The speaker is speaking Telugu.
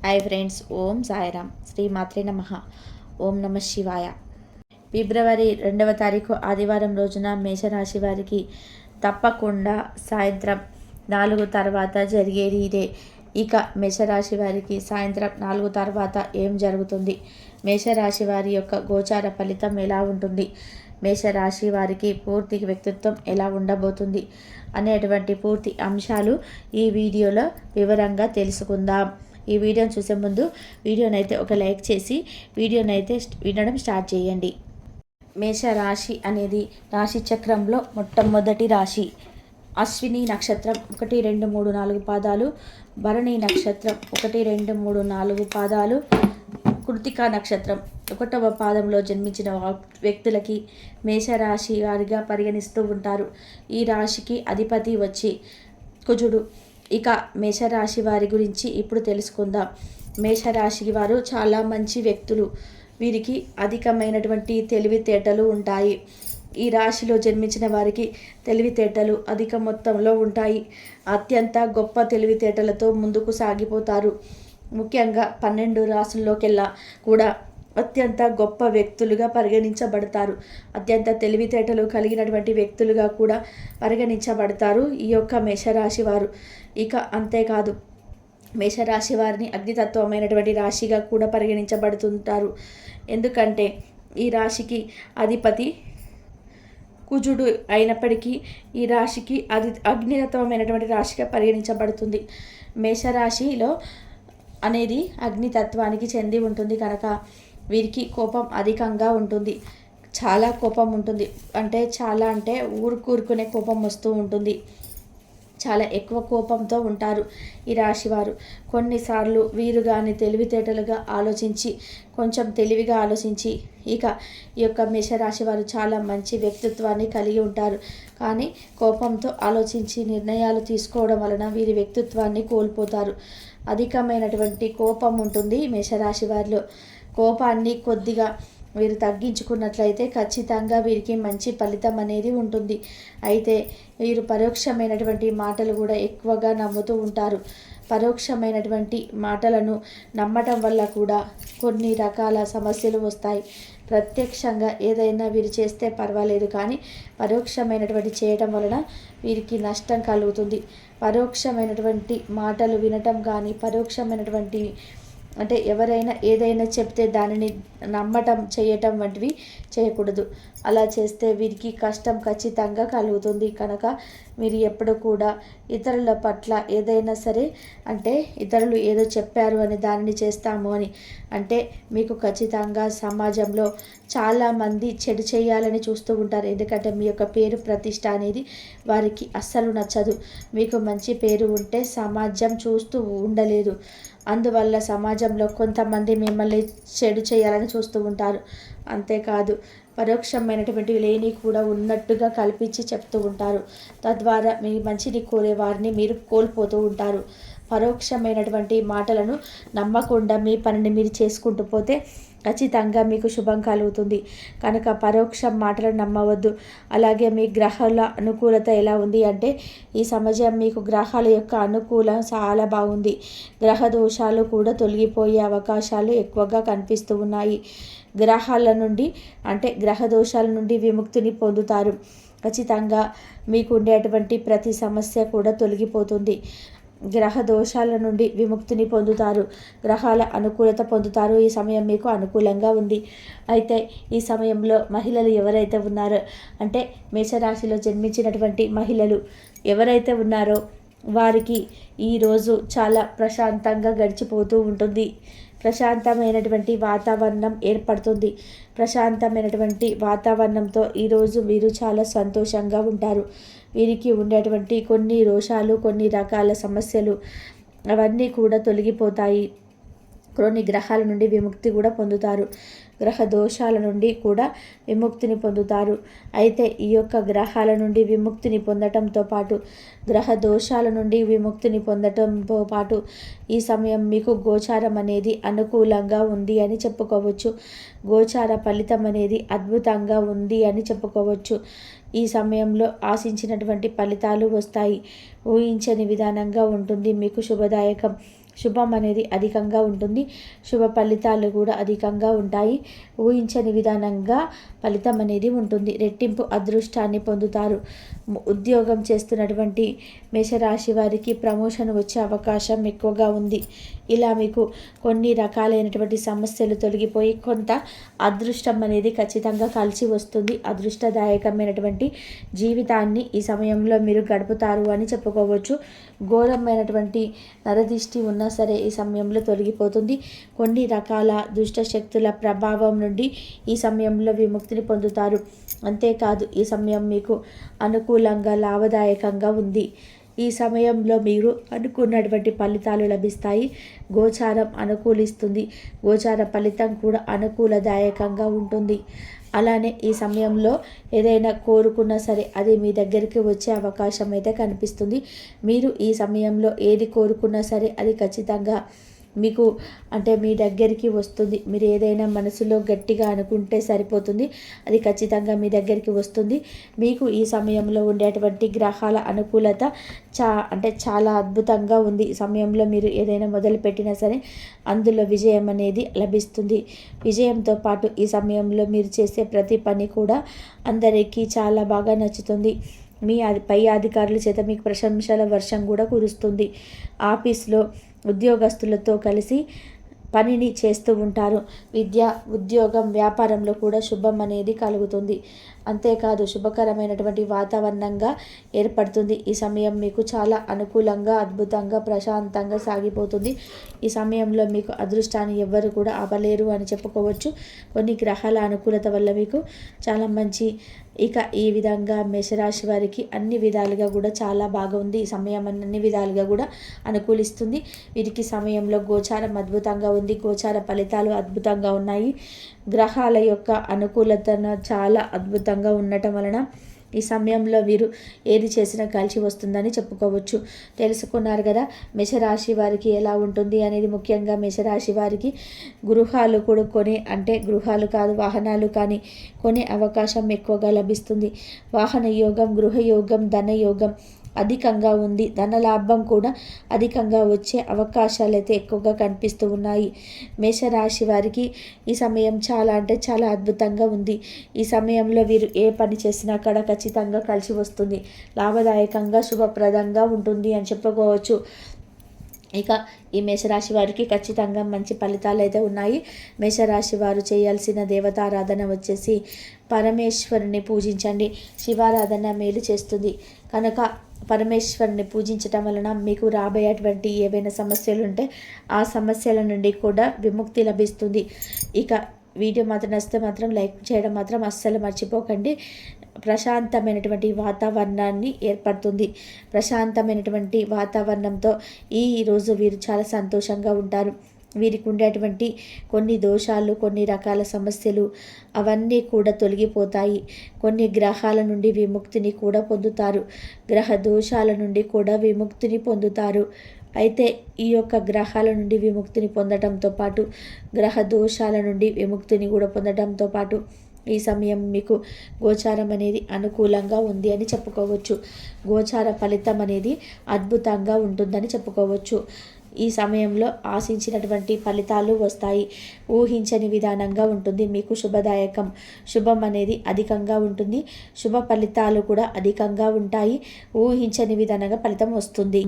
హాయ్ ఫ్రెండ్స్, ఓం సాయిరామ్, శ్రీ మాత్రే నమః. ఓం నమ శివాయ. ఫిబ్రవరి 2వ తారీఖు ఆదివారం రోజున మేషరాశి వారికి తప్పకుండా సాయంత్రం 4 తర్వాత జరిగేది ఇదే. ఇక మేషరాశి వారికి సాయంత్రం 4 తర్వాత ఏం జరుగుతుంది, మేషరాశి వారి యొక్క గోచార ఫలితం ఎలా ఉంటుంది, మేషరాశి వారికి పూర్తి వ్యక్తిత్వం ఎలా ఉండబోతుంది అనేటువంటి పూర్తి అంశాలు ఈ వీడియోలో వివరంగా తెలుసుకుందాం. ఈ వీడియోని చూసే ముందు వీడియోనైతే ఒక లైక్ చేసి వీడియోనైతే వినడం స్టార్ట్ చేయండి. మేషరాశి అనేది రాశి చక్రంలో మొట్టమొదటి రాశి. అశ్విని నక్షత్రం 1, 2, 3, 4 పాదాలు, భరణి నక్షత్రం 1, 2, 3, 4 పాదాలు, కృతికా నక్షత్రం 1వ పాదంలో జన్మించిన వ్యక్తులకి మేషరాశి వారిగా పరిగణిస్తూ ఉంటారు. ఈ రాశికి అధిపతి వచ్చి కుజుడు. ఇక మేషరాశి వారి గురించి ఇప్పుడు తెలుసుకుందాం. మేషరాశి వారు చాలా మంచి వ్యక్తులు. వీరికి అధికమైనటువంటి తెలివితేటలు ఉంటాయి. ఈ రాశిలో జన్మించిన వారికి తెలివితేటలు అధిక మొత్తంలో ఉంటాయి. అత్యంత గొప్ప తెలివితేటలతో ముందుకు సాగిపోతారు. ముఖ్యంగా 12 రాశుల్లోకెల్లా కూడా అత్యంత గొప్ప వ్యక్తులుగా పరిగణించబడతారు. అత్యంత తెలివితేటలు కలిగినటువంటి వ్యక్తులుగా కూడా పరిగణించబడతారు ఈ యొక్క మేషరాశి వారు. ఇక అంతేకాదు, మేషరాశి వారిని అగ్నితత్వమైనటువంటి రాశిగా కూడా పరిగణించబడుతుంటారు. ఎందుకంటే ఈ రాశికి అధిపతి కుజుడు అయినప్పటికీ ఈ రాశికి అగ్నితత్వమైనటువంటి రాశిగా పరిగణించబడుతుంది. మేషరాశిలో అనేది అగ్నితత్వానికి చెంది ఉంటుంది కనుక వీరికి కోపం అధికంగా ఉంటుంది. చాలా కోపం ఉంటుంది. అంటే ఊరుకునే కోపం వస్తూ ఉంటుంది. చాలా ఎక్కువ కోపంతో ఉంటారు ఈ రాశివారు. కొన్నిసార్లు వీరు కానీ తెలివితేటలుగా ఆలోచించి, కొంచెం తెలివిగా ఆలోచించి, ఇక ఈ యొక్క మేషరాశి వారు చాలా మంచి వ్యక్తిత్వాన్ని కలిగి ఉంటారు. కానీ కోపంతో ఆలోచించి నిర్ణయాలు తీసుకోవడం వలన వీరి వ్యక్తిత్వాన్ని కోల్పోతారు. అధికమైనటువంటి కోపం ఉంటుంది మేషరాశి వారిలో. కోపాన్ని కొద్దిగా వీరు తగ్గించుకున్నట్లయితే ఖచ్చితంగా వీరికి మంచి ఫలితం అనేది ఉంటుంది. అయితే వీరు పరోక్షమైనటువంటి మాటలు కూడా ఎక్కువగా నమ్ముతూ ఉంటారు. పరోక్షమైనటువంటి మాటలను నమ్మటం వల్ల కూడా కొన్ని రకాల సమస్యలు వస్తాయి. ప్రత్యక్షంగా ఏదైనా వీరు చేస్తే పర్వాలేదు, కానీ పరోక్షమైనటువంటి చేయటం వలన వీరికి నష్టం కలుగుతుంది. పరోక్షమైనటువంటి మాటలు వినటం కానీ, పరోక్షమైనటువంటి ఎవరైనా ఏదైనా చెప్తే దానిని నమ్మటం, చేయటం వంటివి చేయకూడదు. అలా చేస్తే వీరికి కష్టం ఖచ్చితంగా కలుగుతుంది. కనుక మీరు ఎప్పుడు కూడా ఇతరుల పట్ల ఏదైనా సరే ఇతరులు ఏదో చెప్పారు అని దానిని చేస్తాము అని మీకు ఖచ్చితంగా సమాజంలో చాలామంది చెడు చేయాలని చూస్తూ ఉంటారు. ఎందుకంటే మీ యొక్క పేరు ప్రతిష్ట అనేది వారికి అస్సలు నచ్చదు. మీకు మంచి పేరు ఉంటే సమాజం చూస్తూ ఉండలేదు. అందువల్ల సమాజంలో కొంతమంది మిమ్మల్ని చెడు చేయాలని చూస్తూ ఉంటారు. అంతేకాదు, పరోక్షమైనటువంటి లేని కూడా ఉన్నట్టుగా కల్పించి చెప్తూ ఉంటారు. తద్వారా మీ మంచిని కోరే వారిని మీరు కోల్పోతూ ఉంటారు. పరోక్షమైనటువంటి మాటలను నమ్మకుండా మీ పనిని మీరు చేసుకుంటూ పోతే ఖచ్చితంగా మీకు శుభం కలుగుతుంది. కనుక పరోక్ష మాటలను నమ్మవద్దు. అలాగే మీ గ్రహాల అనుకూలత ఎలా ఉంది ఈ సమయం మీకు గ్రహాల యొక్క అనుకూలం చాలా బాగుంది. గ్రహ దోషాలు కూడా తొలగిపోయే అవకాశాలు ఎక్కువగా కనిపిస్తూ ఉన్నాయి. గ్రహ దోషాల నుండి విముక్తిని పొందుతారు. ఖచ్చితంగా మీకు ఉండేటువంటి ప్రతి సమస్య కూడా తొలగిపోతుంది. గ్రహ దోషాల నుండి విముక్తిని పొందుతారు. గ్రహాల అనుకూలత పొందుతారు. ఈ సమయం మీకు అనుకూలంగా ఉంది. అయితే ఈ సమయంలో మహిళలు ఎవరైతే ఉన్నారో మేషరాశిలో జన్మించినటువంటి మహిళలు ఎవరైతే ఉన్నారో వారికి ఈరోజు చాలా ప్రశాంతంగా గడిచిపోతూ ఉంటుంది. ప్రశాంతమైనటువంటి వాతావరణం ఏర్పడుతుంది. ప్రశాంతమైనటువంటి వాతావరణంతో ఈరోజు వీరు చాలా సంతోషంగా ఉంటారు. వీరికి ఉండేటువంటి కొన్ని రోషాలు, కొన్ని రకాల సమస్యలు అవన్నీ కూడా తొలగిపోతాయి. కొన్ని గ్రహాల నుండి విముక్తి కూడా పొందుతారు. గ్రహ దోషాల నుండి కూడా విముక్తిని పొందుతారు. అయితే ఈ యొక్క గ్రహాల నుండి విముక్తిని పొందటంతో పాటు, గ్రహ దోషాల నుండి విముక్తిని పొందటంతో పాటు ఈ సమయం మీకు గోచారం అనేది అనుకూలంగా ఉంది అని చెప్పుకోవచ్చు. గోచార ఫలితం అనేది అద్భుతంగా ఉంది అని చెప్పుకోవచ్చు. ఈ సమయంలో ఆశించినటువంటి ఫలితాలు వస్తాయి. ఊహించని విధానంగా ఉంటుంది. మీకు శుభదాయకం. శుభం అనేది అధికంగా ఉంటుంది. శుభ ఫలితాలు కూడా అధికంగా ఉంటాయి. ఊహించని విధానంగా ఫలితం అనేది ఉంటుంది. రెట్టింపు అదృష్టాన్ని పొందుతారు. ఉద్యోగం చేస్తున్నటువంటి మేషరాశి వారికి ప్రమోషన్ వచ్చే అవకాశం ఎక్కువగా ఉంది. ఇలా మీకు కొన్ని రకాలైనటువంటి సమస్యలు తొలగిపోయి కొంత అదృష్టం అనేది ఖచ్చితంగా కలిసి వస్తుంది. అదృష్టదాయకమైనటువంటి జీవితాన్ని ఈ సమయంలో మీరు గడుపుతారు అని చెప్పుకోవచ్చు. ఘోరమైనటువంటి నరదిష్టి ఉన్నా సరే ఈ సమయంలో తొలగిపోతుంది. కొన్ని రకాల దుష్ట శక్తుల ప్రభావం నుండి ఈ సమయంలో విముక్తిని పొందుతారు. అంతేకాదు ఈ సమయం మీకు అనుకూలంగా లాభదాయకంగా ఉంది. ఈ సమయంలో మీరు అనుకున్నటువంటి ఫలితాలు లభిస్తాయి. గోచారం అనుకూలిస్తుంది. గోచార ఫలితం కూడా అనుకూలదాయకంగా ఉంటుంది. అలానే ఈ సమయంలో ఏదైనా కోరుకున్నా సరే అది మీ దగ్గరికి వచ్చే అవకాశం అయితే కనిపిస్తుంది. మీరు ఈ సమయంలో ఏది కోరుకున్నా సరే అది ఖచ్చితంగా మీకు అంటే మీ దగ్గరికి వస్తుంది. మీరు ఏదైనా మనసులో గట్టిగా అనుకుంటే సరిపోతుంది, అది ఖచ్చితంగా మీ దగ్గరికి వస్తుంది. మీకు ఈ సమయంలో ఉండేటువంటి గ్రహాల అనుకూలత చాలా అద్భుతంగా ఉంది. ఈ సమయంలో మీరు ఏదైనా మొదలుపెట్టినా సరే అందులో విజయం అనేది లభిస్తుంది. విజయంతో పాటు ఈ సమయంలో మీరు చేసే ప్రతి పని కూడా అందరికీ చాలా బాగా నచ్చుతుంది. మీ పై అధికారుల చేత మీకు ప్రశంసల వర్షం కూడా కురుస్తుంది. ఆఫీస్లో ఉద్యోగస్తులతో కలిసి పనిని చేస్తూ ఉంటారు. విద్య, ఉద్యోగం, వ్యాపారంలో కూడా శుభం అనేది కలుగుతుంది. అంతేకాదు శుభకరమైనటువంటి వాతావరణంగా ఏర్పడుతుంది. ఈ సమయం మీకు చాలా అనుకూలంగా, అద్భుతంగా, ప్రశాంతంగా సాగిపోతుంది. ఈ సమయంలో మీకు అదృష్టాన్ని ఎవ్వరు కూడా ఆపలేరు అని చెప్పుకోవచ్చు. కొన్ని గ్రహాల అనుకూలత వల్ల మీకు చాలా మంచి ఇక ఈ విధంగా మేషరాశి వారికి అన్ని విధాలుగా కూడా చాలా బాగా ఉంది. ఈ సమయం అన్ని విధాలుగా కూడా అనుకూలిస్తుంది. వీరికి సమయంలో గోచారం అద్భుతంగా ఉంది. గోచార ఫలితాలు అద్భుతంగా ఉన్నాయి. గ్రహాల యొక్క అనుకూలతను చాలా అద్భుతంగా ఉండటం వలన ఈ సమయంలో వీరు ఏది చేసినా కలిసి వస్తుందని చెప్పుకోవచ్చు. తెలుసుకున్నారు కదా మేషరాశి వారికి ఎలా ఉంటుంది అనేది. ముఖ్యంగా మేషరాశి వారికి గృహాలు కూడా గృహాలు కాదు వాహనాలు కానీ కొనే అవకాశం ఎక్కువగా లభిస్తుంది. వాహన యోగం, గృహ యోగం, ధన యోగం అధికంగా ఉంది. ధనలాభం కూడా అధికంగా వచ్చే అవకాశాలు అయితే ఎక్కువగా కనిపిస్తూ ఉన్నాయి. మేషరాశి వారికి ఈ సమయం చాలా అద్భుతంగా ఉంది. ఈ సమయంలో వీరు ఏ పని చేసినా అక్కడ ఖచ్చితంగా కలిసి వస్తుంది. లాభదాయకంగా, శుభప్రదంగా ఉంటుంది అని చెప్పుకోవచ్చు. ఇక ఈ మేషరాశి వారికి ఖచ్చితంగా మంచి ఫలితాలు అయితే ఉన్నాయి. మేషరాశి వారు చేయాల్సిన దేవతారాధన వచ్చేసి పరమేశ్వరుని పూజించండి. శివారాధన మేలు చేస్తుంది కనుక పరమేశ్వరుని పూజించటం వలన మీకు రాబోయేటువంటి ఏవైనా సమస్యలు ఉంటే ఆ సమస్యల నుండి కూడా విముక్తి లభిస్తుంది. ఇక వీడియో మాత్రం నచ్చితే మాత్రం లైక్ చేయడం మాత్రం అస్సలు మర్చిపోకండి. ప్రశాంతమైనటువంటి వాతావరణాన్ని ఏర్పడుతుంది. ప్రశాంతమైనటువంటి వాతావరణంతో ఈరోజు వీరు చాలా సంతోషంగా ఉంటారు. వీరికి ఉండేటువంటి కొన్ని దోషాలు, కొన్ని రకాల సమస్యలు అవన్నీ కూడా తొలగిపోతాయి. కొన్ని గ్రహాల నుండి విముక్తిని కూడా పొందుతారు. గ్రహ దోషాల నుండి కూడా విముక్తిని పొందుతారు. అయితే ఈ యొక్క గ్రహాల నుండి విముక్తిని పొందడంతో పాటు గ్రహ దోషాల నుండి విముక్తిని కూడా పొందడంతో పాటు ఈ సమయం మీకు గోచారం అనేది అనుకూలంగా ఉంది అని చెప్పుకోవచ్చు. గోచార ఫలితం అనేది అద్భుతంగా ఉంటుందని చెప్పుకోవచ్చు. ఈ సమయంలో ఆశించినటువంటి ఫలితాలు వస్తాయి. ఊహించని విధానంగా ఉంటుంది. మీకు శుభదాయకం, శుభం అనేది అధికంగా ఉంటుంది. శుభ ఫలితాలు కూడా అధికంగా ఉంటాయి. ఊహించని విధానంగా ఫలితం వస్తుంది.